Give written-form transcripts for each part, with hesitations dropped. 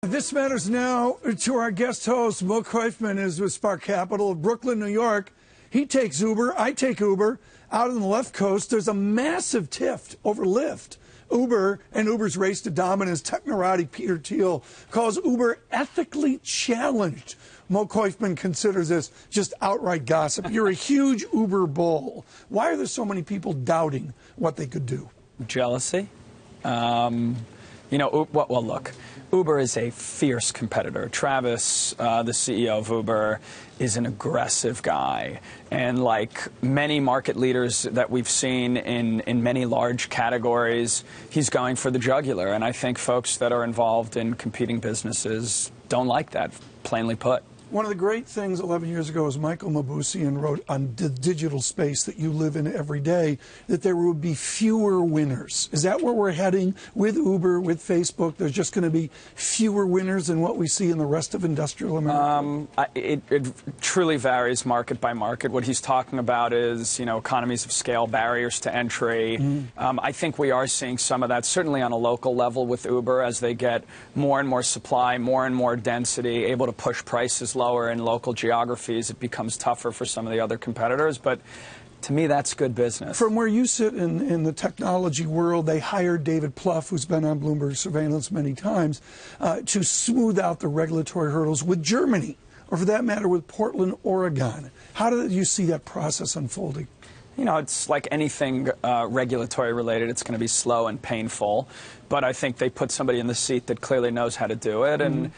This matters now to our guest host. Mo Koyfman is with Spark Capital of Brooklyn, New York. He takes Uber. I take Uber. Out on the left coast, there's a massive tiff over Lyft. Uber and Uber's race to dominance. Technorati Peter Thiel calls Uber ethically challenged. Mo Koyfman considers this just outright gossip. You're a huge Uber bull. Why are there so many people doubting what they could do? Jealousy. Well, look, Uber is a fierce competitor. Travis, the CEO of Uber, is an aggressive guy. And like many market leaders that we've seen in many large categories, he's going for the jugular. And I think folks that are involved in competing businesses don't like that, plainly put. One of the great things 11 years ago is Michael Maboussian wrote on the digital space that you live in every day that there would be fewer winners. Is that where we're heading with Uber, with Facebook? There's just going to be fewer winners than what we see in the rest of industrial America? It truly varies market by market. What he's talking about is, economies of scale, barriers to entry. Mm-hmm. I think we are seeing some of that, certainly on a local level with Uber, as they get more and more supply, more and more density, able to push prices lower in local geographies. It becomes tougher for some of the other competitors, but to me, that's good business. From where you sit in the technology world, they hired David Plouffe, who's been on Bloomberg Surveillance many times, to smooth out the regulatory hurdles with Germany, or for that matter, with Portland, Oregon. How do you see that process unfolding? It's like anything regulatory related. It's going to be slow and painful. But I think they put somebody in the seat that clearly knows how to do it, and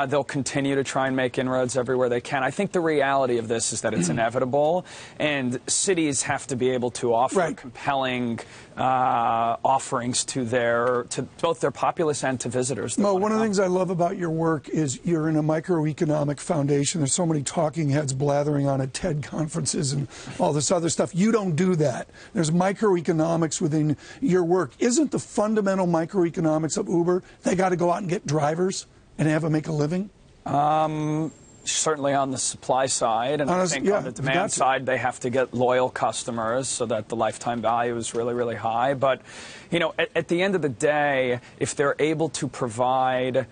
they'll continue to try and make inroads everywhere they can. I think the reality of this is that it's inevitable, and cities have to be able to offer compelling offerings to both their populace and to visitors. Mo, one of the things I love about your work is you're in a microeconomic foundation. There's so many talking heads blathering on at TED conferences and all this other stuff. You don't do that. There's microeconomics within your work. Isn't the fundamental microeconomics of Uber, they got to go out and get drivers and have them make a living? Certainly on the supply side, and I think on the demand side, they have to get loyal customers so that the lifetime value is really, really high. But, at the end of the day, if they're able to provide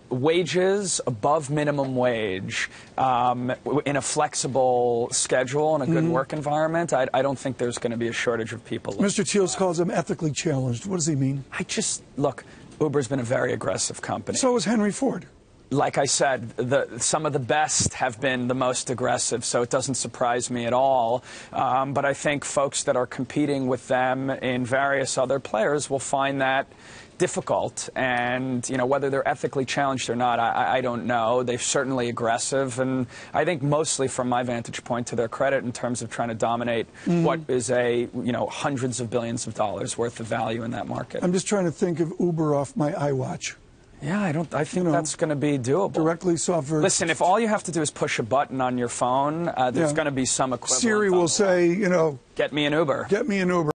wages above minimum wage in a flexible schedule and a good work environment, I don't think there's going to be a shortage of people. Mr. Thiel calls them ethically challenged. What does he mean? Look, Uber's been a very aggressive company. So is Henry Ford. Like I said, some of the best have been the most aggressive, so it doesn't surprise me at all. But I think folks that are competing with them in various other players will find that difficult, and whether they're ethically challenged or not, I don't know. They're certainly aggressive, and I think mostly from my vantage point, to their credit, in terms of trying to dominate what is a hundreds of billions of dollars worth of value in that market. I'm just trying to think of Uber off my iWatch. Yeah, I think that's going to be doable. Directly software. Listen, if all you have to do is push a button on your phone, there's going to be some equivalent. Siri will say, get me an Uber. Get me an Uber.